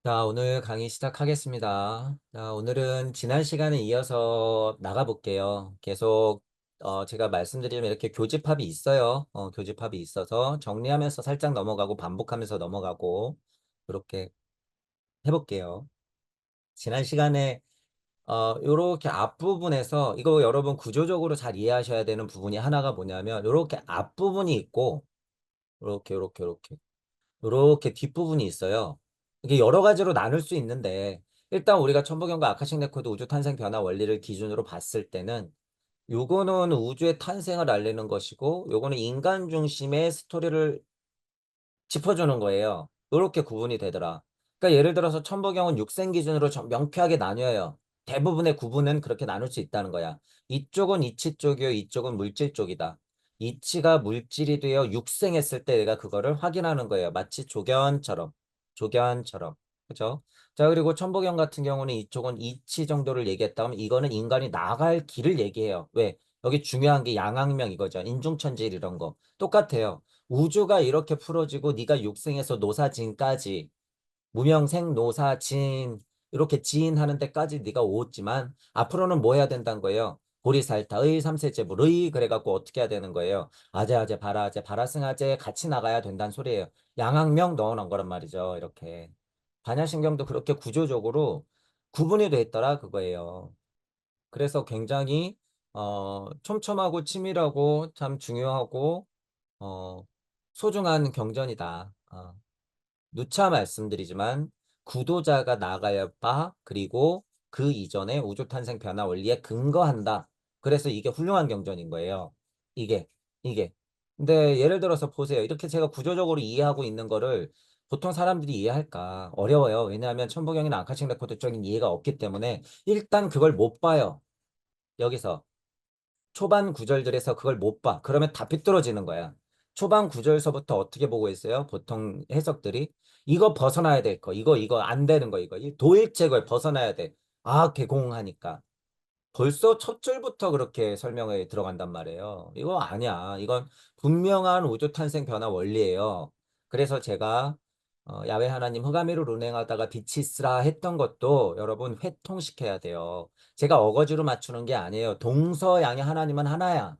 자, 오늘 강의 시작하겠습니다. 자, 오늘은 지난 시간에 이어서 나가볼게요. 계속, 제가 말씀드리면 이렇게 교집합이 있어요. 교집합이 있어서 정리하면서 살짝 넘어가고 반복하면서 넘어가고, 그렇게 해볼게요. 지난 시간에, 요렇게 앞부분에서, 이거 여러분 구조적으로 잘 이해하셔야 되는 부분이 하나가 뭐냐면, 요렇게 앞부분이 있고, 요렇게 뒷부분이 있어요. 이게 여러 가지로 나눌 수 있는데 일단 우리가 천부경과 아카식 레코드 우주 탄생 변화 원리를 기준으로 봤을 때는 요거는 우주의 탄생을 알리는 것이고 요거는 인간 중심의 스토리를 짚어주는 거예요. 이렇게 구분이 되더라. 그러니까 예를 들어서 천부경은 육생 기준으로 명쾌하게 나뉘어요. 대부분의 구분은 그렇게 나눌 수 있다는 거야. 이쪽은 이치 쪽이요, 이쪽은 물질 쪽이다. 이치가 물질이 되어 육생했을 때 내가 그거를 확인하는 거예요. 마치 조견처럼. 그죠? 자, 그리고 천부경 같은 경우는 이쪽은 이치 정도를 얘기했다면 이거는 인간이 나갈 길을 얘기해요. 왜? 여기 중요한 게 양악명 이거죠. 인중천질 이런 거. 똑같아요. 우주가 이렇게 풀어지고 네가 육생에서 노사진까지 무명생노사진 이렇게 지인하는 데까지 네가 오지만 앞으로는 뭐 해야 된다는 거예요. 보리살타의 삼세제불의 그래갖고 어떻게 해야 되는 거예요. 아재아재 바라아재 바라승아재 같이 나가야 된다는 소리예요. 양악명 넣어놓은 거란 말이죠. 이렇게 반야신경도 그렇게 구조적으로 구분이 돼 있더라 그거예요. 그래서 굉장히 촘촘하고 치밀하고 참 중요하고 어, 소중한 경전이다. 누차 말씀드리지만 구도자가 나가야 바 그리고 그 이전에 우주 탄생 변화 원리에 근거한다. 그래서 이게 훌륭한 경전인 거예요. 이게 이게. 근데 예를 들어서 보세요. 이렇게 제가 구조적으로 이해하고 있는 거를 보통 사람들이 이해할까? 어려워요. 왜냐하면 천부경이나 아카식 레코드적인 이해가 없기 때문에 일단 그걸 못 봐요. 여기서. 초반 구절들에서 그걸 못 봐. 그러면 다 삐뚤어지는 거야. 초반 구절서부터 어떻게 보고 있어요? 보통 해석들이 이거 벗어나야 될 거. 이거 안 되는 거. 이거 이 도일책을 벗어나야 돼. 아, 개공하니까. 벌써 첫 줄부터 그렇게 설명에 들어간단 말이에요. 이거 아니야. 이건 분명한 우주 탄생 변화 원리예요. 그래서 제가 야외 하나님 흑암이로 운행하다가 빛이 있으라 했던 것도 여러분 회통시켜야 돼요. 제가 어거지로 맞추는 게 아니에요. 동서양의 하나님은 하나야.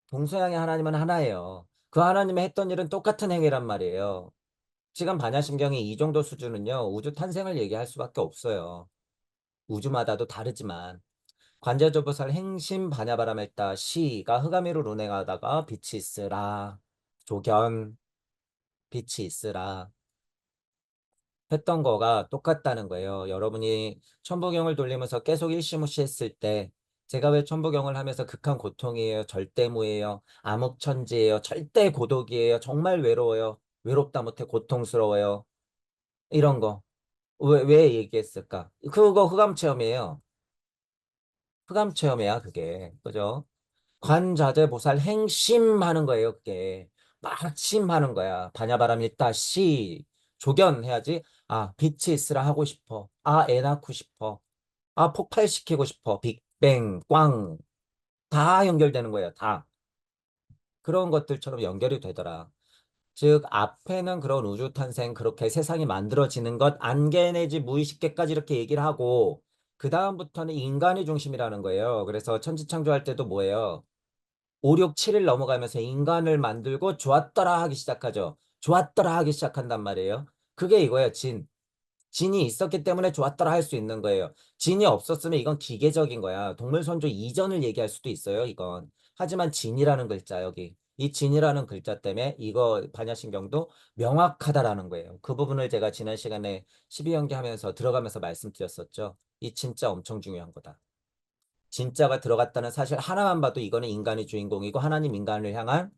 동서양의 하나님은 하나예요. 그 하나님의 했던 일은 똑같은 행위란 말이에요. 시간 반야심경의 이 정도 수준은요. 우주 탄생을 얘기할 수밖에 없어요. 우주마다도 다르지만. 관제조보살 행심 반야바람했다 시가 흑암이로 운행하다가 빛이 있으라 조견 빛이 있으라 했던 거가 똑같다는 거예요. 여러분이 천부경을 돌리면서 계속 일시무시 했을 때 제가 왜 천부경을 하면서 극한 고통이에요. 절대무예요. 암흑천지예요. 절대 고독이에요. 정말 외로워요. 외롭다 못해 고통스러워요. 이런 거. 왜 얘기했을까? 그거 흑암 체험이에요. 흑암 체험이야, 그게. 그죠? 관자재보살 행심하는 거예요, 그게. 막 심하는 거야. 반야바람 일다 시. 조견해야지. 아, 빛이 있으라 하고 싶어. 아, 애 낳고 싶어. 아, 폭발시키고 싶어. 빅뱅, 꽝. 다 연결되는 거예요, 다. 그런 것들처럼 연결이 되더라. 즉, 앞에는 그런 우주 탄생, 그렇게 세상이 만들어지는 것, 안개 내지 무의식계까지 이렇게 얘기를 하고, 그 다음부터는 인간이 중심이라는 거예요. 그래서 천지창조할 때도 뭐예요? 5, 6, 7일 넘어가면서 인간을 만들고 좋았더라 하기 시작하죠. 좋았더라 하기 시작한단 말이에요. 그게 이거예요, 진. 진이 있었기 때문에 좋았더라 할 수 있는 거예요. 진이 없었으면 이건 기계적인 거야. 동물선조 이전을 얘기할 수도 있어요, 이건. 하지만 진이라는 글자, 여기. 이 진이라는 글자 때문에 이거 반야신경도 명확하다라는 거예요. 그 부분을 제가 지난 시간에 12연기 하면서 들어가면서 말씀드렸었죠. 이 진짜 엄청 중요한 거다. 진짜가 들어갔다는 사실 하나만 봐도 이거는 인간이 주인공이고 하나님 인간을 향한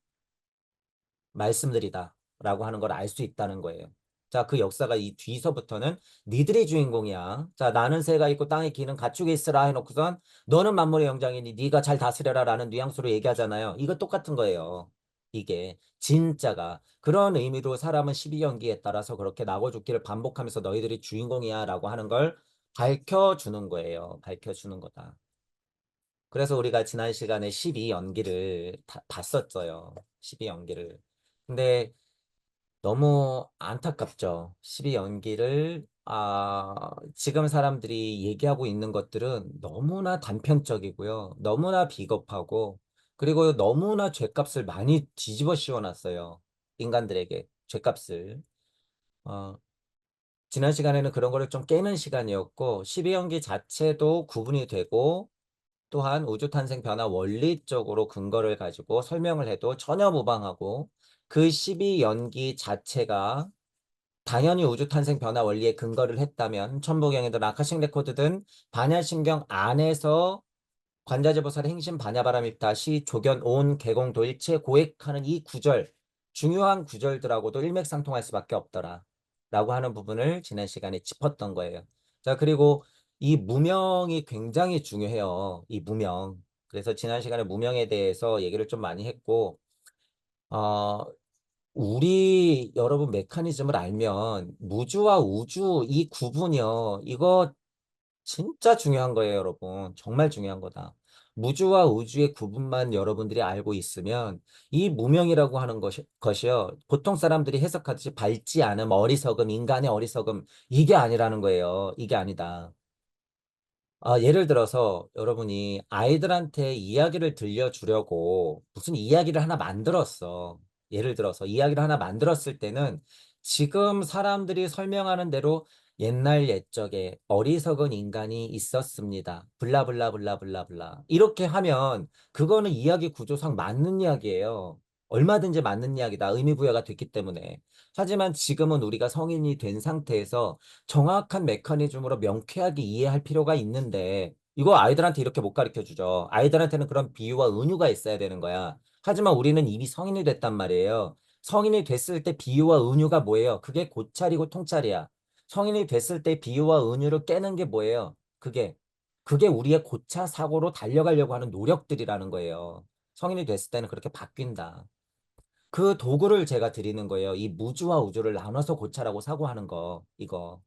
말씀들이다 라고 하는 걸 알 수 있다는 거예요. 자, 그 역사가 이 뒤서부터는 니들이 주인공이야. 자, 나는 새가 있고 땅에 기는 가축이 있으라 해놓고선 너는 만물의 영장이니 네가 잘 다스려라 라는 뉘앙스로 얘기하잖아요. 이거 똑같은 거예요. 이게 진짜가 그런 의미로 사람은 12연기에 따라서 그렇게 나고 죽기를 반복하면서 너희들이 주인공이야 라고 하는 걸 밝혀주는 거예요. 밝혀주는 거다. 그래서 우리가 지난 시간에 12연기를 봤었어요. 12연기를. 근데 너무 안타깝죠. 12연기를 지금 사람들이 얘기하고 있는 것들은 너무나 단편적이고요. 너무나 비겁하고 그리고 너무나 죗값을 많이 뒤집어 씌워놨어요. 인간들에게 죗값을. 어, 지난 시간에는 그런 거를 좀 깨는 시간이었고 12연기 자체도 구분이 되고 또한 우주탄생 변화 원리적으로 근거를 가지고 설명을 해도 전혀 무방하고 그 12연기 자체가 당연히 우주탄생 변화 원리에 근거를 했다면 천부경이든 아카식 레코드든 반야신경 안에서 관자재보살의 행신 반야바람입다 시 조견 온 개공도 일체 고액하는 이 구절 중요한 구절들하고도 일맥상통할 수밖에 없더라 라고 하는 부분을 지난 시간에 짚었던 거예요. 자, 그리고 이 무명이 굉장히 중요해요. 이 무명. 그래서 지난 시간에 무명에 대해서 얘기를 좀 많이 했고 어, 우리 여러분 메커니즘을 알면 무주와 우주 이 구분이요. 이거 진짜 중요한 거예요, 여러분. 정말 중요한 거다. 무주와 우주의 구분만 여러분들이 알고 있으면 이 무명이라고 하는 것이요. 보통 사람들이 해석하듯이 밝지 않음, 어리석음, 인간의 어리석음 이게 아니라는 거예요. 이게 아니다. 예를 들어서 여러분이 아이들한테 이야기를 들려주려고 무슨 이야기를 하나 만들었어. 예를 들어서 이야기를 하나 만들었을 때는 지금 사람들이 설명하는 대로 옛날 옛적에 어리석은 인간이 있었습니다. 블라블라블라블라블라. 이렇게 하면 그거는 이야기 구조상 맞는 이야기예요. 얼마든지 맞는 이야기다. 의미 부여가 됐기 때문에. 하지만 지금은 우리가 성인이 된 상태에서 정확한 메커니즘으로 명쾌하게 이해할 필요가 있는데 이거 아이들한테 이렇게 못 가르쳐 주죠. 아이들한테는 그런 비유와 은유가 있어야 되는 거야. 하지만 우리는 이미 성인이 됐단 말이에요. 성인이 됐을 때 비유와 은유가 뭐예요? 그게 고찰이고 통찰이야. 성인이 됐을 때 비유와 은유를 깨는 게 뭐예요? 그게 우리의 고차 사고로 달려가려고 하는 노력들이라는 거예요. 성인이 됐을 때는 그렇게 바뀐다. 그 도구를 제가 드리는 거예요. 이 무주와 우주를 나눠서 고찰하고 사고하는 거, 이거.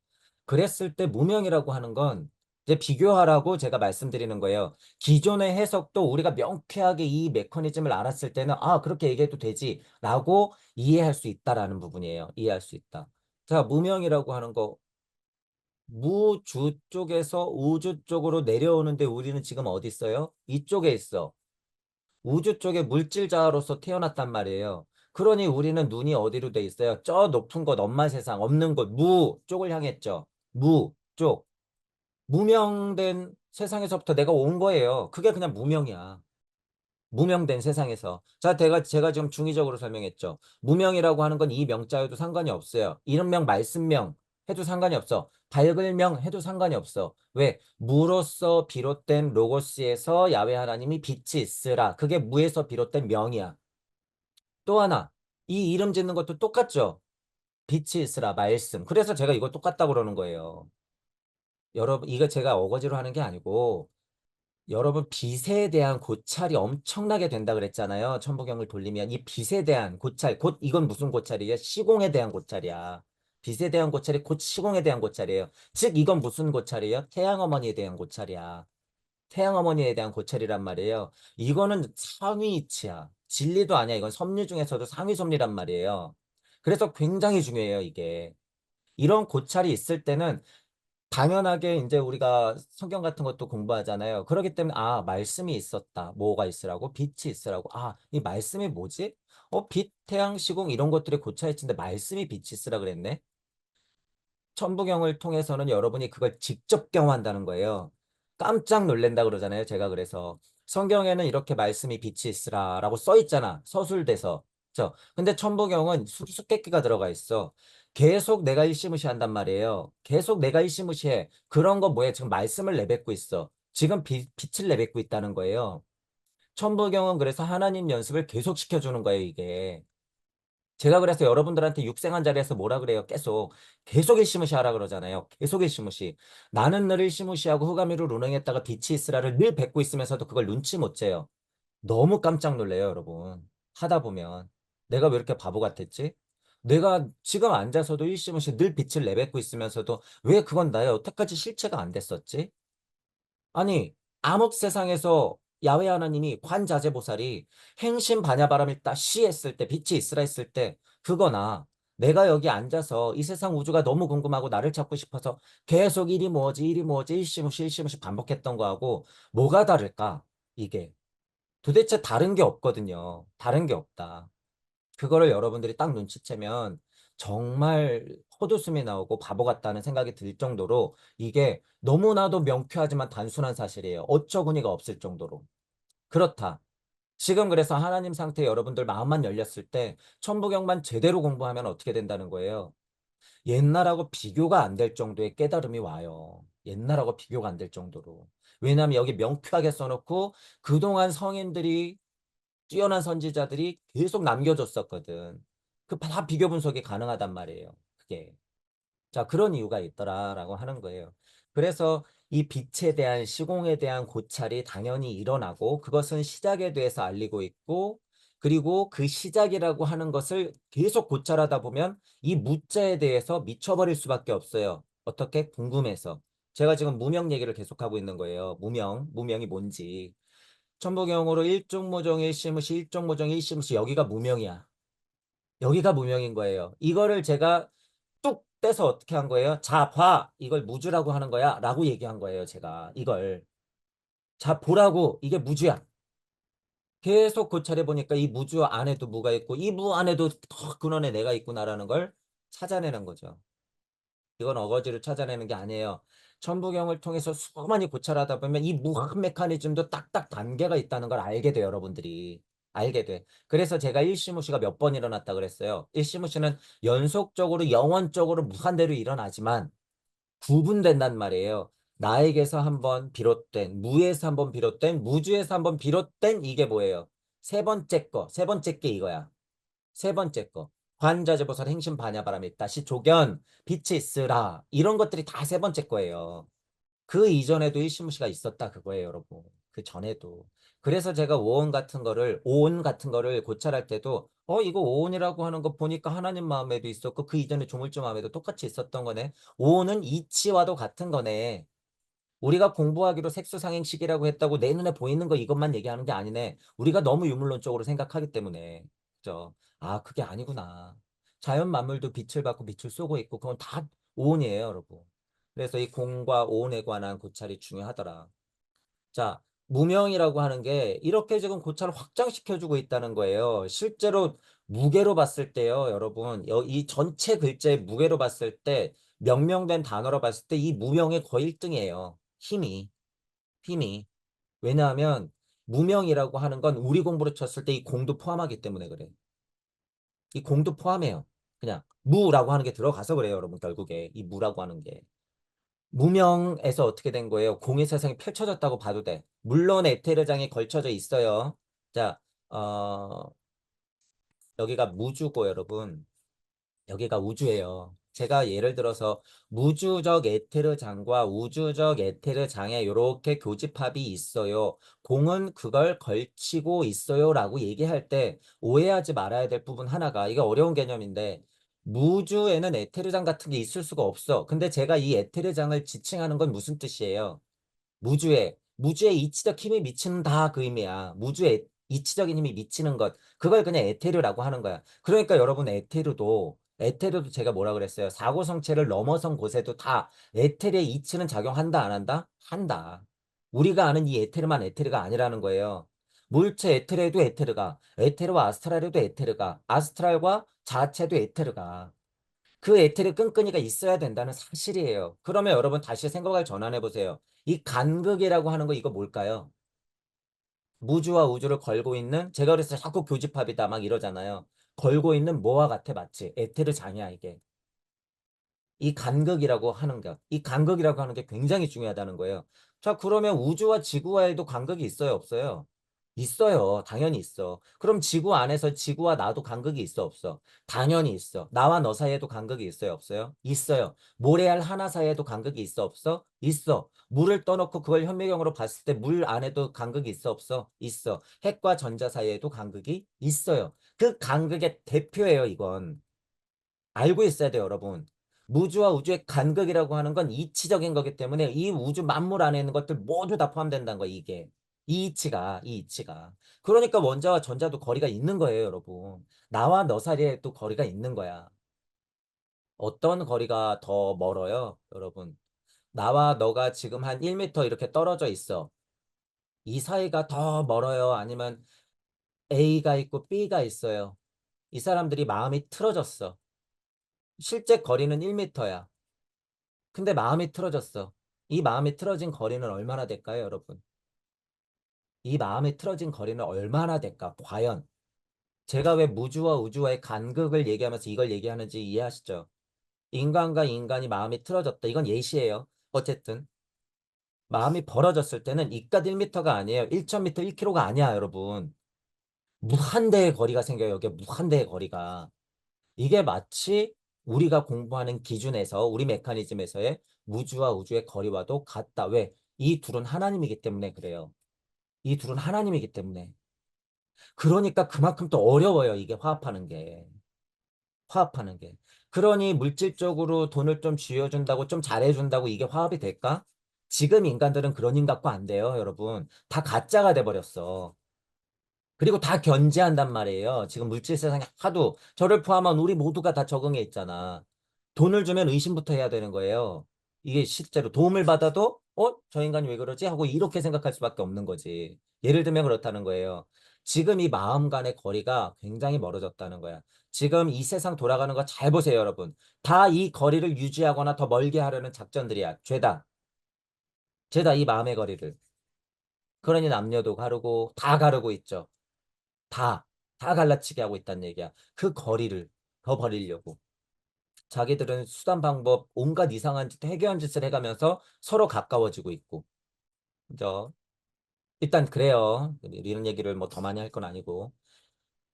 그랬을 때 무명이라고 하는 건 이제 비교하라고 제가 말씀드리는 거예요. 기존의 해석도 우리가 명쾌하게 이 메커니즘을 알았을 때는 그렇게 얘기해도 되지라고 이해할 수 있다라는 부분이에요. 이해할 수 있다. 자, 무명이라고 하는 거 무주 쪽에서 우주 쪽으로 내려오는데 우리는 지금 어디 있어요? 이쪽에 있어. 우주 쪽에 물질자로서 태어났단 말이에요. 그러니 우리는 눈이 어디로 돼 있어요? 저 높은 곳, 엄마 세상, 없는 곳, 무 쪽을 향했죠. 무 쪽. 무명된 세상에서부터 내가 온 거예요. 그게 그냥 무명이야. 무명된 세상에서. 자, 제가 지금 중의적으로 설명했죠. 무명이라고 하는 건 이 명자여도 상관이 없어요. 이름명, 말씀명 해도 상관이 없어. 밝을명 해도 상관이 없어. 왜? 무로서 비롯된 로고스에서 야훼 하나님이 빛이 있으라. 그게 무에서 비롯된 명이야. 또 하나, 이 이름 짓는 것도 똑같죠. 빛이 있으라, 말씀. 그래서 제가 이거 똑같다고 그러는 거예요. 여러분, 이거 제가 어거지로 하는 게 아니고 여러분 빛에 대한 고찰이 엄청나게 된다 그랬잖아요. 천부경을 돌리면 이 빛에 대한 고찰, 곧 이건 무슨 고찰이에요? 시공에 대한 고찰이야. 빛에 대한 고찰이 곧 시공에 대한 고찰이에요. 즉 이건 무슨 고찰이에요? 태양 어머니에 대한 고찰이야. 태양 어머니에 대한 고찰이란 말이에요. 이거는 상위 이치야. 진리도 아니야. 이건 섭리 중에서도 상위 섭리란 말이에요. 그래서 굉장히 중요해요, 이게. 이런 고찰이 있을 때는 당연하게 이제 우리가 성경 같은 것도 공부하잖아요. 그렇기 때문에 말씀이 있었다. 뭐가 있으라고? 빛이 있으라고. 이 말씀이 뭐지? 빛, 태양, 시공 이런 것들이 고차이친데 말씀이 빛이 있으라 그랬네. 천부경을 통해서는 여러분이 그걸 직접 경험한다는 거예요. 깜짝 놀란다 그러잖아요. 제가 그래서 성경에는 이렇게 말씀이 빛이 있으라라고 써 있잖아. 서술돼서. 그죠? 근데 천부경은 수수께끼가 들어가 있어. 계속 내가 일시무시 한단 말이에요. 계속 내가 일시무시해. 그런 거 뭐야? 지금 말씀을 내뱉고 있어. 지금 빛을 내뱉고 있다는 거예요. 천부경은 그래서 하나님 연습을 계속 시켜주는 거예요, 이게. 제가 그래서 여러분들한테 육생한 자리에서 뭐라 그래요? 계속 일시무시 하라 그러잖아요. 계속 일시무시. 나는 늘 일시무시하고 흑암이로 운행했다가 빛이 있으라를 늘 뱉고 있으면서도 그걸 눈치 못 채요. 너무 깜짝 놀래요, 여러분. 하다 보면. 내가 왜 이렇게 바보 같았지? 내가 지금 앉아서도 일시무시 늘 빛을 내뱉고 있으면서도 왜 그건 나의 여태까지 실체가 안 됐었지? 아니, 암흑 세상에서 야훼 하나님이 관자재보살이 행신 반야바람을 따 시했을 때 빛이 있으라 했을 때 그거나 내가 여기 앉아서 이 세상 우주가 너무 궁금하고 나를 찾고 싶어서 계속 일이 뭐지, 일이 뭐지, 일시무시, 일시무시 반복했던 거하고 뭐가 다를까? 이게. 도대체 다른 게 없거든요. 다른 게 없다. 그거를 여러분들이 딱 눈치채면 정말 헛웃음이 나오고 바보 같다는 생각이 들 정도로 이게 너무나도 명쾌하지만 단순한 사실이에요. 어처구니가 없을 정도로. 그렇다. 지금 그래서 하나님 상태 여러분들 마음만 열렸을 때 천부경만 제대로 공부하면 어떻게 된다는 거예요. 옛날하고 비교가 안 될 정도의 깨달음이 와요. 옛날하고 비교가 안 될 정도로. 왜냐하면 여기 명쾌하게 써놓고 그동안 성인들이 뛰어난 선지자들이 계속 남겨줬었거든. 그 다 비교 분석이 가능하단 말이에요. 그게. 자, 그런 이유가 있더라라고 하는 거예요. 그래서 이 빛에 대한 시공에 대한 고찰이 당연히 일어나고 그것은 시작에 대해서 알리고 있고 그리고 그 시작이라고 하는 것을 계속 고찰하다 보면 이 무자에 대해서 미쳐버릴 수밖에 없어요. 어떻게? 궁금해서. 제가 지금 무명 얘기를 계속하고 있는 거예요. 무명. 무명이 뭔지. 천부경으로 일종모종 일시무시 일종모종 일시무시 여기가 무명이야. 여기가 무명인 거예요. 이거를 제가 뚝 떼서 어떻게 한 거예요? 자, 봐. 이걸 무주라고 하는 거야. 라고 얘기한 거예요. 제가 이걸. 자, 보라고. 이게 무주야. 계속 고찰해 보니까 이 무주 안에도 무가 있고 이 무 안에도 더 근원에 내가 있구나라는 걸 찾아내는 거죠. 이건 어거지를 찾아내는 게 아니에요. 천부경을 통해서 수많이 고찰하다 보면 이 무한 메커니즘도 딱딱 단계가 있다는 걸 알게 돼요, 여러분들이. 알게 돼. 그래서 제가 일시무시가 몇 번 일어났다 그랬어요. 일시무시는 연속적으로 영원적으로 무한대로 일어나지만 구분된단 말이에요. 나에게서 한번 비롯된, 무에서 한번 비롯된, 무주에서 한번 비롯된 이게 뭐예요? 세 번째 거, 세 번째 게 이거야. 세 번째 거. 관자재보살 행신 반야바람이 다시 조견 빛이 있으라 이런 것들이 다 세 번째 거예요. 그 이전에도 일시무시가 있었다 그거예요, 여러분. 그 전에도. 그래서 제가 오온 같은 거를 오온 같은 거를 고찰할 때도 이거 오온이라고 하는 거 보니까 하나님 마음에도 있었고 그 이전에 조물주 마음에도 똑같이 있었던 거네. 오온은 이치와도 같은 거네. 우리가 공부하기로 색수상행식이라고 했다고 내 눈에 보이는 거 이것만 얘기하는 게 아니네. 우리가 너무 유물론적으로 생각하기 때문에. 그죠? 아, 그게 아니구나. 자연 만물도 빛을 받고 빛을 쏘고 있고 그건 다 오온이에요, 여러분. 그래서 이 공과 오온에 관한 고찰이 중요하더라. 자, 무명이라고 하는 게 이렇게 지금 고찰을 확장시켜주고 있다는 거예요. 실제로 무게로 봤을 때요, 여러분. 이 전체 글자의 무게로 봤을 때 명명된 단어로 봤을 때 이 무명이 거의 1등이에요. 힘이. 힘이. 왜냐하면 무명이라고 하는 건 우리 공부로 쳤을 때 이 공도 포함하기 때문에 그래. 이 공도 포함해요. 그냥 무라고 하는 게 들어가서 그래요, 여러분. 결국에 이 무라고 하는 게. 무명에서 어떻게 된 거예요? 공의 세상이 펼쳐졌다고 봐도 돼. 물론 에테르장이 걸쳐져 있어요. 자, 여기가 무주고 여러분. 여기가 우주예요. 제가 예를 들어서 무주적 에테르장과 우주적 에테르장에 이렇게 교집합이 있어요. 공은 그걸 걸치고 있어요. 라고 얘기할 때 오해하지 말아야 될 부분 하나가 이게 어려운 개념인데 무주에는 에테르장 같은 게 있을 수가 없어. 근데 제가 이 에테르장을 지칭하는 건 무슨 뜻이에요? 무주에 이치적 힘이 미친다 그 의미야. 무주에 이치적인 힘이 미치는 것. 그걸 그냥 에테르라고 하는 거야. 그러니까 여러분 에테르도 제가 뭐라 그랬어요? 사고성체를 넘어선 곳에도 다 에테르의 이치는 작용한다 안 한다? 한다. 우리가 아는 이 에테르만 에테르가 아니라는 거예요. 물체 에테르에도 에테르가, 에테르와 아스트랄에도 에테르가, 아스트랄과 자체도 에테르가. 그 에테르 끈끈이가 있어야 된다는 사실이에요. 그러면 여러분 다시 생각을 전환해 보세요. 이 간극이라고 하는 거 이거 뭘까요? 무주와 우주를 걸고 있는 제가 그래서 자꾸 교집합이다 막 이러잖아요. 걸고 있는 뭐와 같아 마치 에테르 장이야 이게. 이 간극이라고 하는 것, 이 간극이라고 하는 게 굉장히 중요하다는 거예요. 자, 그러면 우주와 지구와에도 간극이 있어요, 없어요? 있어요. 당연히 있어. 그럼 지구 안에서 지구와 나도 간극이 있어, 없어? 당연히 있어. 나와 너 사이에도 간극이 있어요, 없어요? 있어요. 모래알 하나 사이에도 간극이 있어, 없어? 있어. 물을 떠놓고 그걸 현미경으로 봤을 때 물 안에도 간극이 있어, 없어? 있어. 핵과 전자 사이에도 간극이 있어요. 그 간극의 대표예요, 이건. 알고 있어야 돼요, 여러분. 무주와 우주의 간극이라고 하는 건 이치적인 거기 때문에 이 우주 만물 안에 있는 것들 모두 다 포함된다는 거예요, 이게. 이 이치가. 그러니까 원자와 전자도 거리가 있는 거예요, 여러분. 나와 너 사이에 또 거리가 있는 거야. 어떤 거리가 더 멀어요, 여러분? 나와 너가 지금 한 1m 이렇게 떨어져 있어. 이 사이가 더 멀어요? 아니면 A가 있고 B가 있어요. 이 사람들이 마음이 틀어졌어. 실제 거리는 1m야. 근데 마음이 틀어졌어. 이 마음이 틀어진 거리는 얼마나 될까요, 여러분? 이 마음이 틀어진 거리는 얼마나 될까? 과연. 제가 왜 무주와 우주와의 간극을 얘기하면서 이걸 얘기하는지 이해하시죠? 인간과 인간이 마음이 틀어졌다. 이건 예시예요. 어쨌든 마음이 벌어졌을 때는 이깟 1m가 아니에요. 1,000m, 1km가 아니야, 여러분. 무한대의 거리가 생겨요. 여기에 무한대의 거리가. 이게 마치 우리가 공부하는 기준에서 우리 메커니즘에서의 무주와 우주의 거리와도 같다. 왜? 이 둘은 하나님이기 때문에 그래요. 이 둘은 하나님이기 때문에. 그러니까 그만큼 또 어려워요. 이게 화합하는 게. 화합하는 게. 그러니 물질적으로 돈을 좀 쥐어준다고 좀 잘해준다고 이게 화합이 될까? 지금 인간들은 그런 인 갖고 안 돼요, 여러분. 다 가짜가 돼버렸어. 그리고 다 견제한단 말이에요. 지금 물질 세상에 하도 저를 포함한 우리 모두가 다 적응해 있잖아. 돈을 주면 의심부터 해야 되는 거예요. 이게 실제로 도움을 받아도 저 인간이 왜 그러지? 하고 이렇게 생각할 수밖에 없는 거지. 예를 들면 그렇다는 거예요. 지금 이 마음 간의 거리가 굉장히 멀어졌다는 거야. 지금 이 세상 돌아가는 거 잘 보세요, 여러분. 다 이 거리를 유지하거나 더 멀게 하려는 작전들이야. 죄다. 죄다 이 마음의 거리를. 그러니 남녀도 가르고 다 가르고 있죠. 다, 다 갈라치게 하고 있다는 얘기야. 그 거리를 더 버리려고. 자기들은 수단 방법 온갖 이상한 짓, 해괴한 짓을 해가면서 서로 가까워지고 있고. 그죠? 일단 그래요. 이런 얘기를 뭐 더 많이 할 건 아니고.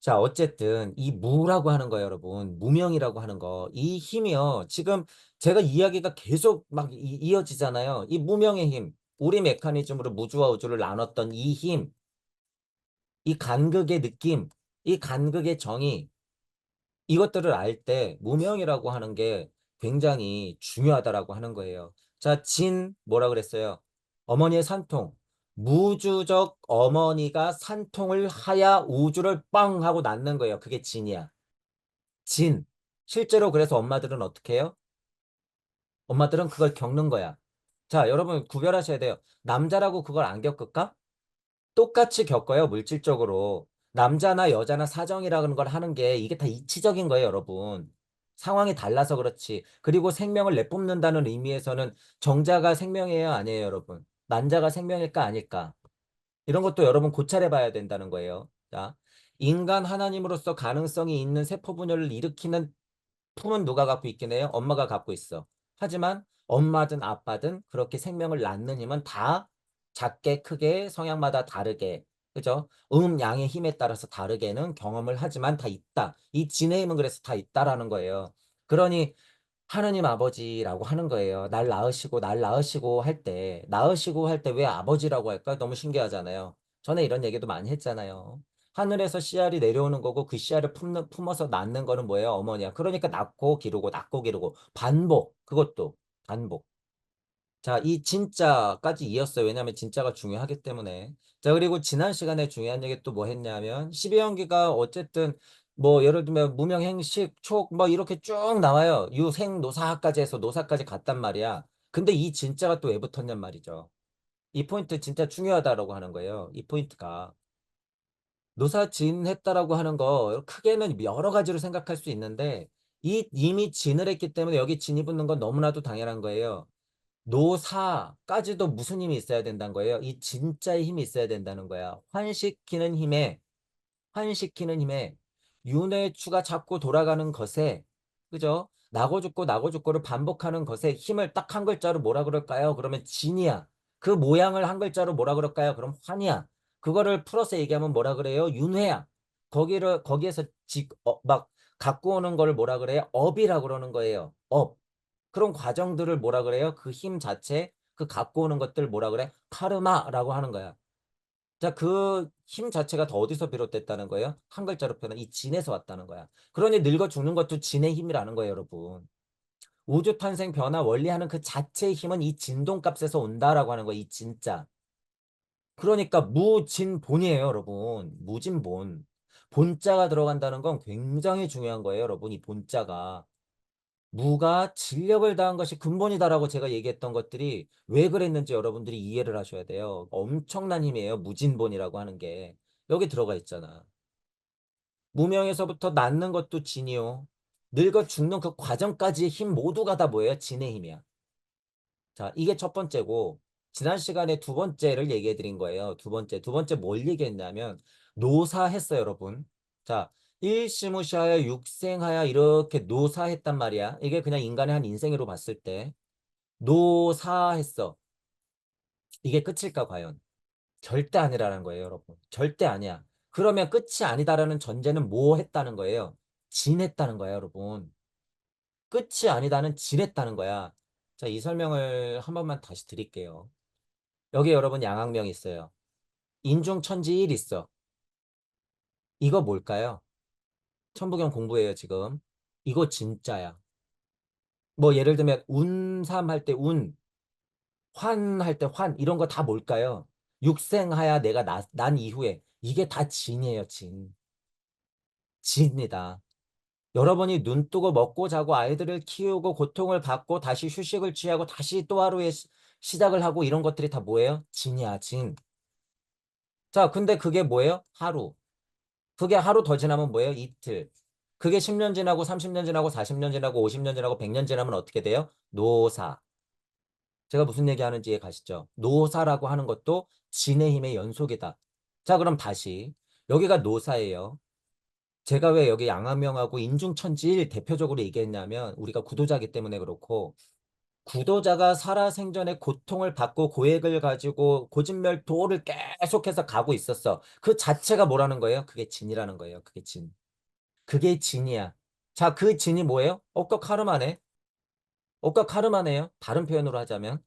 자, 어쨌든 이 무라고 하는 거 여러분, 무명이라고 하는 거, 이 힘이요. 지금 제가 이야기가 계속 막 이어지잖아요. 이 무명의 힘, 우리 메커니즘으로 무주와 우주를 나눴던 이 힘, 이 간극의 느낌, 이 간극의 정의, 이것들을 알 때 무명이라고 하는 게 굉장히 중요하다라고 하는 거예요. 자, 뭐라 그랬어요? 어머니의 산통. 무주적 어머니가 산통을 하야 우주를 빵 하고 낳는 거예요. 그게 진이야. 진. 실제로 그래서 엄마들은 어떻게 해요? 엄마들은 그걸 겪는 거야. 자, 여러분 구별하셔야 돼요. 남자라고 그걸 안 겪을까? 똑같이 겪어요, 물질적으로. 남자나 여자나 사정이라는 걸 하는 게 이게 다 이치적인 거예요, 여러분. 상황이 달라서 그렇지. 그리고 생명을 내뿜는다는 의미에서는 정자가 생명이에요, 아니에요, 여러분? 난자가 생명일까, 아닐까? 이런 것도 여러분 고찰해 봐야 된다는 거예요. 자, 인간 하나님으로서 가능성이 있는 세포 분열을 일으키는 품은 누가 갖고 있긴 해요? 엄마가 갖고 있어. 하지만 엄마든 아빠든 그렇게 생명을 낳는 힘은 다 작게 크게 성향마다 다르게 그죠? 양의 힘에 따라서 다르게는 경험을 하지만 다 있다. 이 진의 힘은 그래서 다 있다라는 거예요. 그러니 하느님 아버지라고 하는 거예요. 날 낳으시고 할 때 왜 아버지라고 할까? 너무 신기하잖아요. 전에 이런 얘기도 많이 했잖아요. 하늘에서 씨알이 내려오는 거고 그 씨알을 품어서 낳는 거는 뭐예요? 어머니야. 그러니까 낳고 기르고 낳고 기르고 반복. 그것도 반복. 자, 이 진짜까지 이었어요. 왜냐하면 진짜가 중요하기 때문에. 자, 그리고 지난 시간에 중요한 얘기 또 뭐 했냐면 12연기가 어쨌든 뭐 예를 들면 무명행식, 촉 뭐 이렇게 쭉 나와요. 유생, 노사까지 해서 노사까지 갔단 말이야. 근데 이 진짜가 또 왜 붙었냔 말이죠. 이 포인트 진짜 중요하다라고 하는 거예요. 이 포인트가. 노사진했다라고 하는 거 크게는 여러 가지로 생각할 수 있는데 이미 진을 했기 때문에 여기 진이 붙는 건 너무나도 당연한 거예요. 노사까지도 무슨 힘이 있어야 된다는 거예요. 이 진짜의 힘이 있어야 된다는 거야. 환시키는 힘에 윤회추가 자꾸 돌아가는 것에 그죠? 나고 죽고 나고 죽고를 반복하는 것에 힘을 딱 한 글자로 뭐라 그럴까요? 그러면 진이야. 그 모양을 한 글자로 뭐라 그럴까요? 그럼 환이야. 그거를 풀어서 얘기하면 뭐라 그래요? 윤회야. 거기에서 막 갖고 오는 걸 뭐라 그래요? 업이라 그러는 거예요. 업. 그런 과정들을 뭐라 그래요? 그 힘 자체, 그 갖고 오는 것들 뭐라 그래? 카르마라고 하는 거야. 자, 그 힘 자체가 더 어디서 비롯됐다는 거예요? 한 글자로 표현한 이 진에서 왔다는 거야. 그러니 늙어 죽는 것도 진의 힘이라는 거예요, 여러분. 우주 탄생 변화 원리하는 그 자체의 힘은 이 진동값에서 온다라고 하는 거예요, 이 진짜. 그러니까 무진본이에요, 여러분. 무진본. 본자가 들어간다는 건 굉장히 중요한 거예요, 여러분. 이 본자가. 무가 진력을 다한 것이 근본이다라고 제가 얘기했던 것들이 왜 그랬는지 여러분들이 이해를 하셔야 돼요. 엄청난 힘이에요. 무진본이라고 하는 게. 여기 들어가 있잖아. 무명에서부터 낳는 것도 진이요. 늙어 죽는 그 과정까지의 힘 모두가 다 뭐예요? 진의 힘이야. 자, 이게 첫 번째고, 지난 시간에 두 번째를 얘기해 드린 거예요. 두 번째. 두 번째 뭘 얘기했냐면, 노사했어요, 여러분. 자, 일시무시하여 육생하여 이렇게 노사했단 말이야. 이게 그냥 인간의 한 인생으로 봤을 때, 노사했어. 이게 끝일까, 과연? 절대 아니라는 거예요, 여러분. 절대 아니야. 그러면 끝이 아니다라는 전제는 뭐 했다는 거예요? 진했다는 거야, 여러분. 끝이 아니다는 진했다는 거야. 자, 이 설명을 한 번만 다시 드릴게요. 여기 여러분 양학명 있어요. 인중천지일 있어. 이거 뭘까요? 천부경 공부해요, 지금. 이거 진짜야. 뭐 예를 들면 운삼 할 때 운, 환 할 때 환, 이런 거 다 뭘까요? 육생하야 내가 난 이후에 이게 다 진이에요, 진. 진이다. 여러분이 눈 뜨고 먹고 자고 아이들을 키우고 고통을 받고 다시 휴식을 취하고 다시 또 하루의 시작을 하고 이런 것들이 다 뭐예요? 진이야, 진. 자, 근데 그게 뭐예요? 하루. 그게 하루 더 지나면 뭐예요? 이틀. 그게 10년 지나고 30년 지나고 40년 지나고 50년 지나고 100년 지나면 어떻게 돼요? 노사. 제가 무슨 얘기하는지 이해 가시죠? 노사라고 하는 것도 진의 힘의 연속이다. 자, 그럼 다시. 여기가 노사예요. 제가 왜 여기 양화명하고 인중천지일 대표적으로 얘기했냐면 우리가 구도자기 때문에 그렇고 구도자가 살아생전에 고통을 받고 고액을 가지고 고진멸도를 계속해서 가고 있었어. 그 자체가 뭐라는 거예요? 그게 진이라는 거예요. 그게 진. 그게 진이야. 자, 그 진이 뭐예요? 억까 카르마네. 억까 카르마네요. 다른 표현으로 하자면.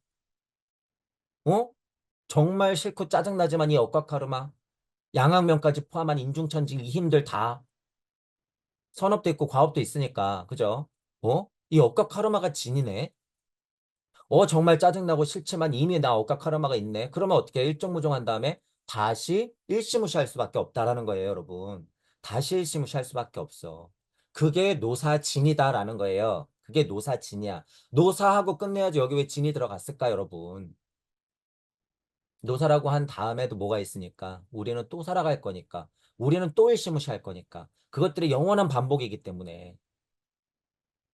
어? 정말 싫고 짜증나지만 이 억까 카르마. 양악명까지 포함한 인중천지 이 힘들 다 선업도 있고 과업도 있으니까. 그죠? 이 억까 카르마가 진이네. 정말 짜증나고 싫지만 이미 나 억까 카르마가 있네. 그러면 어떻게 해? 일정무정한 다음에 다시 일시무시할 수밖에 없다라는 거예요, 여러분. 다시 일시무시할 수밖에 없어. 그게 노사진이다라는 거예요. 그게 노사진이야. 노사하고 끝내야지 여기 왜 진이 들어갔을까, 여러분? 노사라고 한 다음에도 뭐가 있으니까. 우리는 또 살아갈 거니까. 우리는 또 일시무시할 거니까. 그것들이 영원한 반복이기 때문에.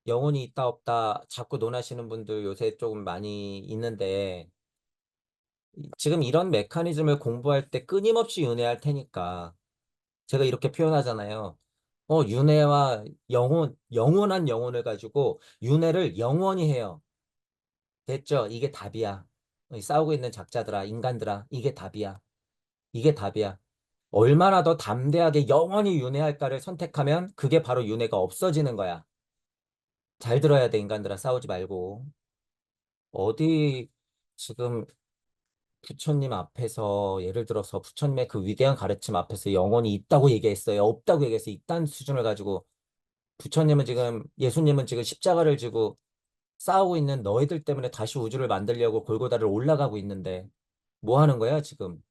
영혼이 있다 없다 자꾸 논하시는 분들 요새 조금 많이 있는데 지금 이런 메커니즘을 공부할 때 끊임없이 윤회할 테니까 제가 이렇게 표현하잖아요. 윤회와 영원한 영혼을 가지고 윤회를 영원히 해요. 됐죠? 이게 답이야. 싸우고 있는 작자들아, 인간들아, 이게 답이야. 이게 답이야. 얼마나 더 담대하게 영원히 윤회할까를 선택하면 그게 바로 윤회가 없어지는 거야. 잘 들어야 돼, 인간들아. 싸우지 말고. 어디 지금 부처님 앞에서 예를 들어서 부처님의 그 위대한 가르침 앞에서 영혼이 있다고 얘기했어요. 없다고 얘기했어요. 있다는 수준을 가지고 부처님은 지금 예수님은 지금 십자가를 지고 싸우고 있는 너희들 때문에 다시 우주를 만들려고 골고다를 올라가고 있는데 뭐 하는 거야 지금?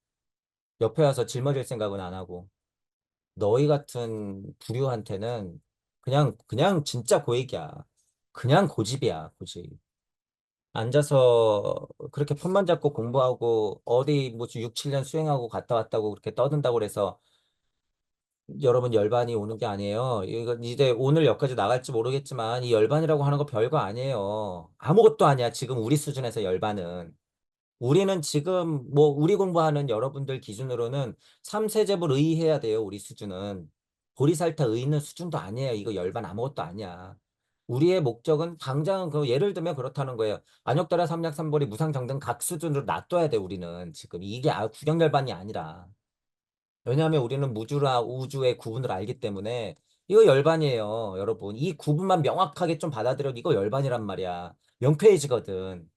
옆에 와서 짊어질 생각은 안 하고 너희 같은 부류한테는 그냥 진짜 고액이야. 그냥 고집이야, 고집. 앉아서 그렇게 폰만 잡고 공부하고 어디 뭐 6, 7년 수행하고 갔다 왔다고 그렇게 떠든다고 그래서 여러분 열반이 오는 게 아니에요. 이거 이제 오늘 여기까지 나갈지 모르겠지만 이 열반이라고 하는 거 별거 아니에요. 아무것도 아니야. 지금 우리 수준에서 열반은. 우리는 지금 뭐 우리 공부하는 여러분들 기준으로는 3세제불 의해야 돼요. 우리 수준은. 보리살타 의 있는 수준도 아니에요. 이거 열반 아무것도 아니야. 우리의 목적은 당장 그 예를 들면 그렇다는 거예요. 안욕달아 삼약삼벌이 무상정등 각 수준으로 놔둬야 돼 우리는 지금 이게 구경열반이 아니라. 왜냐하면 우리는 무주라 우주의 구분을 알기 때문에 이거 열반이에요, 여러분. 이 구분만 명확하게 좀 받아들여도 이거 열반이란 말이야. 명페이지거든.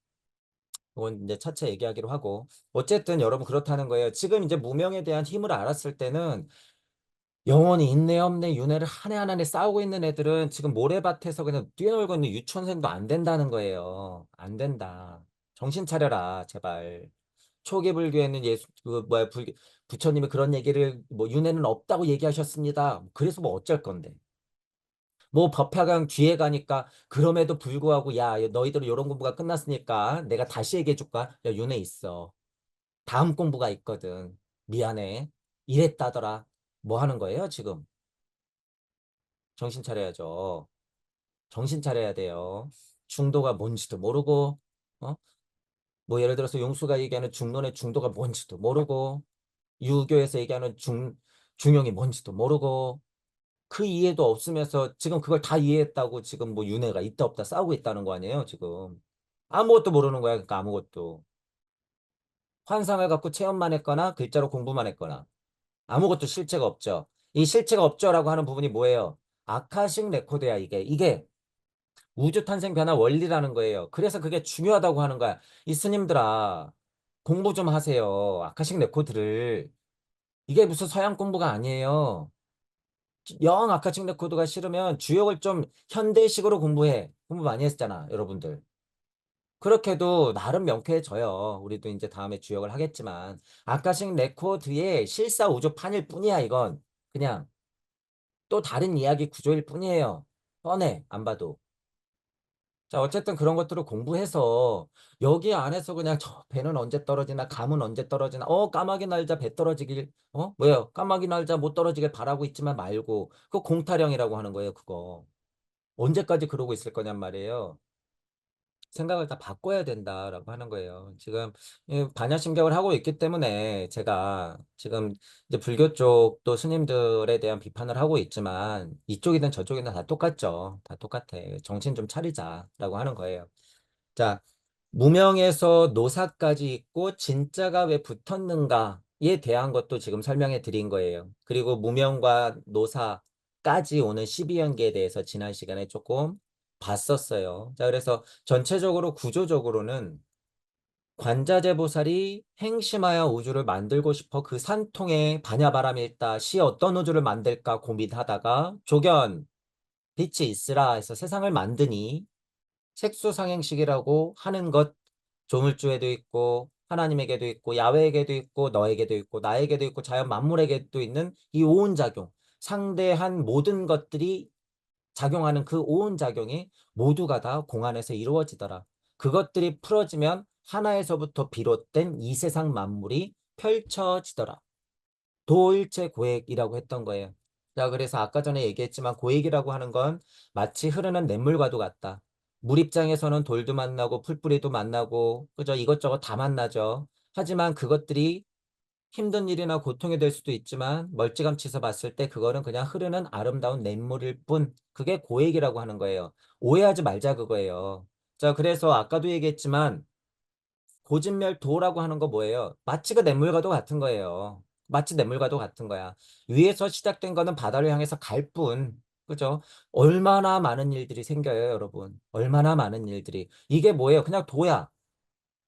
그건 이제 차차 얘기하기로 하고. 어쨌든 여러분 그렇다는 거예요. 지금 이제 무명에 대한 힘을 알았을 때는 영혼이 있네 없네 윤회를 한 해 한 해 싸우고 있는 애들은 지금 모래밭에서 그냥 뛰어놀고 있는 유치원생도 안 된다는 거예요. 안 된다. 정신 차려라, 제발. 초기 불교에는 그 뭐야 부처님이 그런 얘기를 뭐 윤회는 없다고 얘기하셨습니다. 그래서 뭐 어쩔 건데. 뭐 법학강 뒤에 가니까 그럼에도 불구하고 야, 너희들은 이런 공부가 끝났으니까 내가 다시 얘기해 줄까? 야, 윤회 있어. 다음 공부가 있거든. 미안해. 이랬다더라. 뭐 하는 거예요, 지금? 정신 차려야죠. 정신 차려야 돼요. 중도가 뭔지도 모르고, 어? 뭐 예를 들어서 용수가 얘기하는 중론의 중도가 뭔지도 모르고, 유교에서 얘기하는 중용이 뭔지도 모르고, 그 이해도 없으면서 지금 그걸 다 이해했다고 지금 뭐 윤회가 있다 없다 싸우고 있다는 거 아니에요, 지금. 아무것도 모르는 거야, 그러니까 아무것도. 환상을 갖고 체험만 했거나 글자로 공부만 했거나 아무것도 실체가 없죠. 이 실체가 없죠라고 하는 부분이 뭐예요? 아카식 레코드야, 이게. 이게 우주 탄생 변화 원리라는 거예요. 그래서 그게 중요하다고 하는 거야. 이 스님들아, 공부 좀 하세요. 아카식 레코드를. 이게 무슨 서양 공부가 아니에요. 영 아카식 레코드가 싫으면 주역을 좀 현대식으로 공부해. 공부 많이 했잖아, 여러분들. 그렇게도 나름 명쾌해져요. 우리도 이제 다음에 주역을 하겠지만. 아카식 레코드의 실사 우주판일 뿐이야, 이건. 그냥 또 다른 이야기 구조일 뿐이에요. 뻔해, 안 봐도. 자, 어쨌든 그런 것들을 공부해서 여기 안에서 그냥 저 배는 언제 떨어지나, 감은 언제 떨어지나, 까마귀 날자 배 떨어지길, 뭐예요? 까마귀 날자 못 떨어지길 바라고 있지만 말고, 그거 공타령이라고 하는 거예요, 그거. 언제까지 그러고 있을 거냔 말이에요. 생각을 다 바꿔야 된다라고 하는 거예요. 지금 이 반야심경을 하고 있기 때문에 제가 지금 이제 불교 쪽도 스님들에 대한 비판을 하고 있지만 이쪽이든 저쪽이든 다 똑같죠. 다 똑같아. 정신 좀 차리자라고 하는 거예요. 자, 무명에서 노사까지 있고 진짜가 왜 붙었는가에 대한 것도 지금 설명해 드린 거예요. 그리고 무명과 노사까지 오는 12연계에 대해서 지난 시간에 조금 봤었어요. 자, 그래서 전체적으로 구조적으로는 관자재보살이 행심하여 우주를 만들고 싶어 그 산통에 반야바람이 있다. 시 어떤 우주를 만들까 고민하다가 조견, 빛이 있으라 해서 세상을 만드니 색수상행식이라고 하는 것 조물주에도 있고 하나님에게도 있고 야훼에게도 있고 너에게도 있고 나에게도 있고 자연 만물에게도 있는 이 오온작용 상대한 모든 것들이 작용하는 그 오온작용이 모두가 다 공안에서 이루어지더라. 그것들이 풀어지면 하나에서부터 비롯된 이 세상 만물이 펼쳐지더라. 도일체 고액이라고 했던 거예요. 자, 그래서 아까 전에 얘기했지만 고액이라고 하는 건 마치 흐르는 냇물과도 같다. 물 입장에서는 돌도 만나고 풀뿌리도 만나고 그죠? 이것저것 다 만나죠. 하지만 그것들이 힘든 일이나 고통이 될 수도 있지만 멀찌감치서 봤을 때 그거는 그냥 흐르는 아름다운 냇물일 뿐. 그게 고액이라고 하는 거예요. 오해하지 말자 그거예요. 자, 그래서 아까도 얘기했지만 고진멸도라고 하는 거 뭐예요? 마치 그 냇물과도 같은 거예요. 마치 냇물과도 같은 거야. 위에서 시작된 거는 바다를 향해서 갈 뿐. 그죠? 얼마나 많은 일들이 생겨요, 여러분. 얼마나 많은 일들이. 이게 뭐예요? 그냥 도야.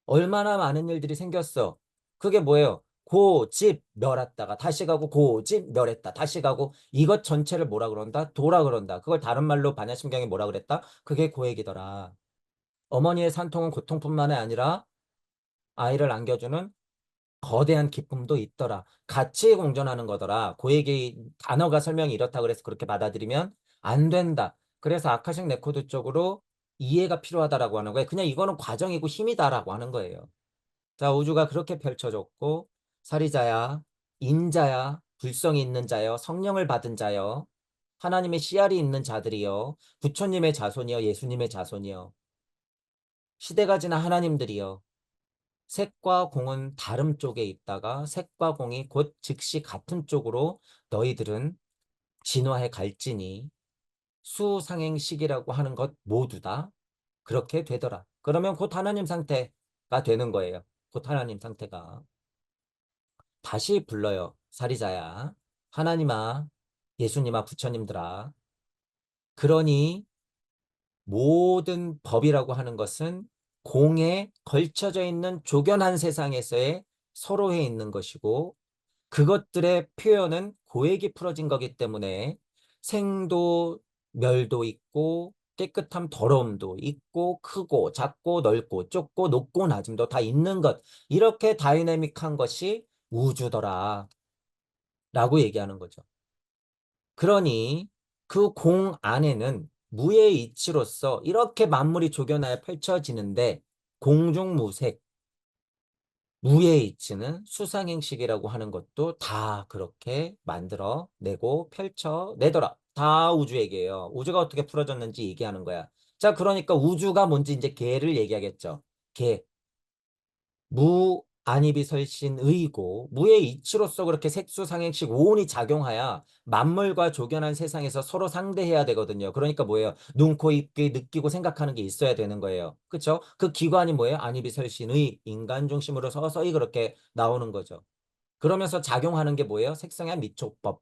얼마나 많은 일들이 생겼어. 그게 뭐예요? 고집 멸했다가 다시 가고 고집 멸했다. 다시 가고 이것 전체를 뭐라 그런다? 도라 그런다. 그걸 다른 말로 반야심경이 뭐라 그랬다? 그게 고액이더라. 어머니의 산통은 고통뿐만이 아니라 아이를 안겨주는 거대한 기쁨도 있더라. 같이 공존하는 거더라. 고액의 단어가 설명이 이렇다 그래서 그렇게 받아들이면 안 된다. 그래서 아카식 레코드 쪽으로 이해가 필요하다라고 하는 거예요. 그냥 이거는 과정이고 힘이다라고 하는 거예요. 자, 우주가 그렇게 펼쳐졌고 사리자야, 인자야, 불성이 있는 자여, 성령을 받은 자여, 하나님의 씨알이 있는 자들이여, 부처님의 자손이여, 예수님의 자손이여, 시대가 지난 하나님들이여, 색과 공은 다른 쪽에 있다가 색과 공이 곧 즉시 같은 쪽으로 너희들은 진화해 갈지니 수상행식이라고 하는 것 모두 다 그렇게 되더라. 그러면 곧 하나님 상태가 되는 거예요. 곧 하나님 상태가. 다시 불러요. 사리자야. 하나님아, 예수님아, 부처님들아. 그러니 모든 법이라고 하는 것은 공에 걸쳐져 있는 조견한 세상에서의 서로에 있는 것이고 그것들의 표현은 고액이 풀어진 거기 때문에 생도 멸도 있고 깨끗함 더러움도 있고 크고 작고 넓고 좁고 높고 낮음도 다 있는 것 이렇게 다이내믹한 것이 우주더라 라고 얘기하는 거죠. 그러니 그 공 안에는 무의 이치로서 이렇게 만물이 조겨나야 펼쳐지는데 공중무색, 무의 이치는 수상행식이라고 하는 것도 다 그렇게 만들어 내고 펼쳐 내더라. 다 우주 얘기예요. 우주가 어떻게 풀어졌는지 얘기하는 거야. 자, 그러니까 우주가 뭔지 이제 개를 얘기하겠죠. 개. 무 안이비설신의고 무의 이치로서 그렇게 색수상행식 오온이 작용하여 만물과 조견한 세상에서 서로 상대해야 되거든요. 그러니까 뭐예요? 눈, 코, 입, 귀 느끼고 생각하는 게 있어야 되는 거예요. 그렇죠? 그 기관이 뭐예요? 안이비설신의 인간 중심으로 서서히 그렇게 나오는 거죠. 그러면서 작용하는 게 뭐예요? 색성의 미촉법.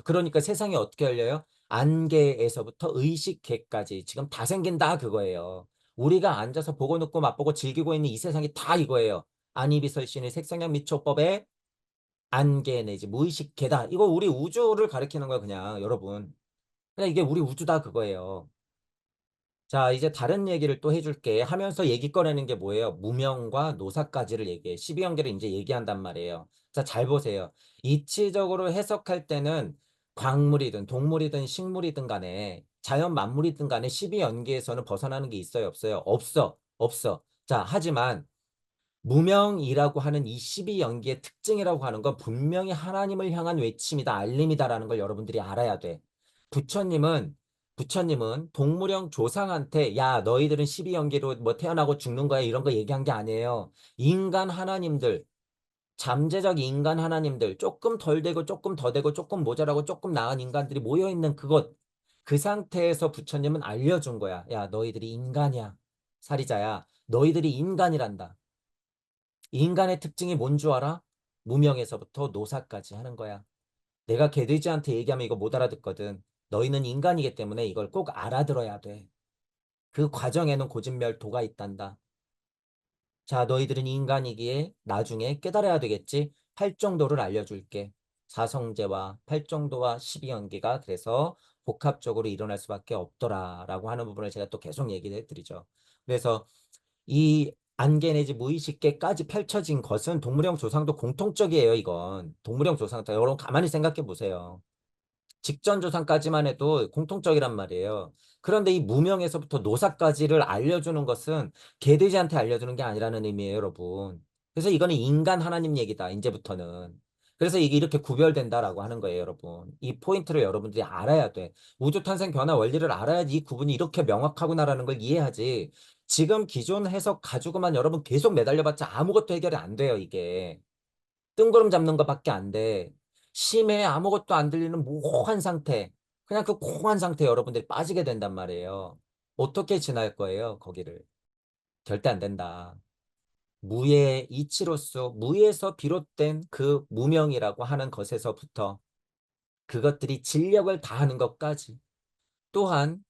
그러니까 세상이 어떻게 열려요? 안개에서부터 의식계까지 지금 다 생긴다 그거예요. 우리가 앉아서 보고 듣고 맛보고 즐기고 있는 이 세상이 다 이거예요. 안이비설신의 색성형 미초법의 안개 내지 무의식계다. 이거 우리 우주를 가리키는 거야 그냥 여러분. 그냥 이게 우리 우주다 그거예요. 자, 이제 다른 얘기를 또 해줄게. 하면서 얘기 꺼내는 게 뭐예요? 무명과 노사까지를 얘기해. 12연계를 이제 얘기한단 말이에요. 자, 잘 보세요. 이치적으로 해석할 때는 광물이든 동물이든 식물이든 간에 자연 만물이든 간에 12연계에서는 벗어나는 게 있어요? 없어요? 없어. 없어. 자, 하지만 무명이라고 하는 이 12연기의 특징이라고 하는 건 분명히 하나님을 향한 외침이다, 알림이다라는 걸 여러분들이 알아야 돼. 부처님은, 부처님은 동물형 조상한테 야, 너희들은 12연기로 뭐 태어나고 죽는 거야 이런 거 얘기한 게 아니에요. 인간 하나님들, 잠재적 인간 하나님들, 조금 덜 되고 조금 더 되고 조금 모자라고 조금 나은 인간들이 모여있는 그곳, 그 상태에서 부처님은 알려준 거야. 야, 너희들이 인간이야. 살이자야. 너희들이 인간이란다. 인간의 특징이 뭔 줄 알아? 무명에서부터 노사까지 하는 거야. 내가 개돼지한테 얘기하면 이거 못 알아듣거든. 너희는 인간이기 때문에 이걸 꼭 알아들어야 돼. 그 과정에는 고진멸도가 있단다. 자, 너희들은 인간이기에 나중에 깨달아야 되겠지? 팔정도를 알려줄게. 사성제와 팔정도와 십이연계가 그래서 복합적으로 일어날 수밖에 없더라라고 하는 부분을 제가 또 계속 얘기를 해드리죠. 그래서 이 안개 내지 무의식계까지 펼쳐진 것은 동물형 조상도 공통적이에요, 이건. 동물형 조상도 여러분 가만히 생각해 보세요. 직전 조상까지만 해도 공통적이란 말이에요. 그런데 이 무명에서부터 노사까지를 알려주는 것은 개돼지한테 알려주는 게 아니라는 의미예요, 여러분. 그래서 이거는 인간 하나님 얘기다, 이제부터는. 그래서 이게 이렇게 구별된다라고 하는 거예요, 여러분. 이 포인트를 여러분들이 알아야 돼. 우주 탄생 변화 원리를 알아야지 이 구분이 이렇게 명확하구나라는 걸 이해하지. 지금 기존 해석 가지고만 여러분 계속 매달려봤자 아무것도 해결이 안 돼요, 이게. 뜬구름 잡는 것밖에 안 돼. 심해 아무것도 안 들리는 몽한 상태. 그냥 그 공한 상태에 여러분들이 빠지게 된단 말이에요. 어떻게 지날 거예요, 거기를? 절대 안 된다. 무의 이치로서 무에서 비롯된 그 무명이라고 하는 것에서부터 그것들이 진력을 다하는 것까지 또한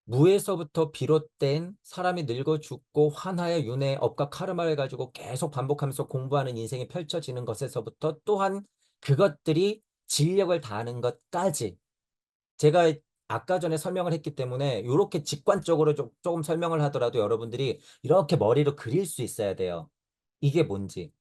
무에서부터 비롯된 사람이 늙어 죽고 환하의 윤회, 업과 카르마를 가지고 계속 반복하면서 공부하는 인생이 펼쳐지는 것에서부터 또한 그것들이 진력을 다하는 것까지 제가 아까 전에 설명을 했기 때문에 이렇게 직관적으로 조금 설명을 하더라도 여러분들이 이렇게 머리로 그릴 수 있어야 돼요. 이게 뭔지.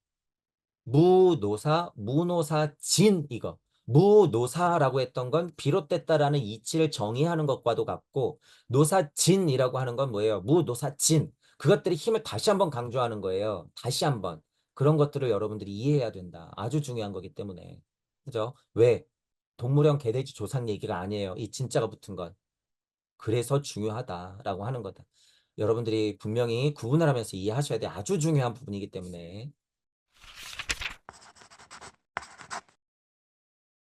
무노사, 무노사진 이거. 무노사라고 했던 건 비롯됐다라는 이치를 정의하는 것과도 같고 노사진이라고 하는 건 뭐예요? 무노사진. 그것들이 힘을 다시 한번 강조하는 거예요. 다시 한번. 그런 것들을 여러분들이 이해해야 된다. 아주 중요한 거기 때문에. 그죠? 왜? 동물형 개돼지 조상 얘기가 아니에요. 이 진짜가 붙은 건. 그래서 중요하다라고 하는 거다. 여러분들이 분명히 구분을 하면서 이해하셔야 돼. 아주 중요한 부분이기 때문에.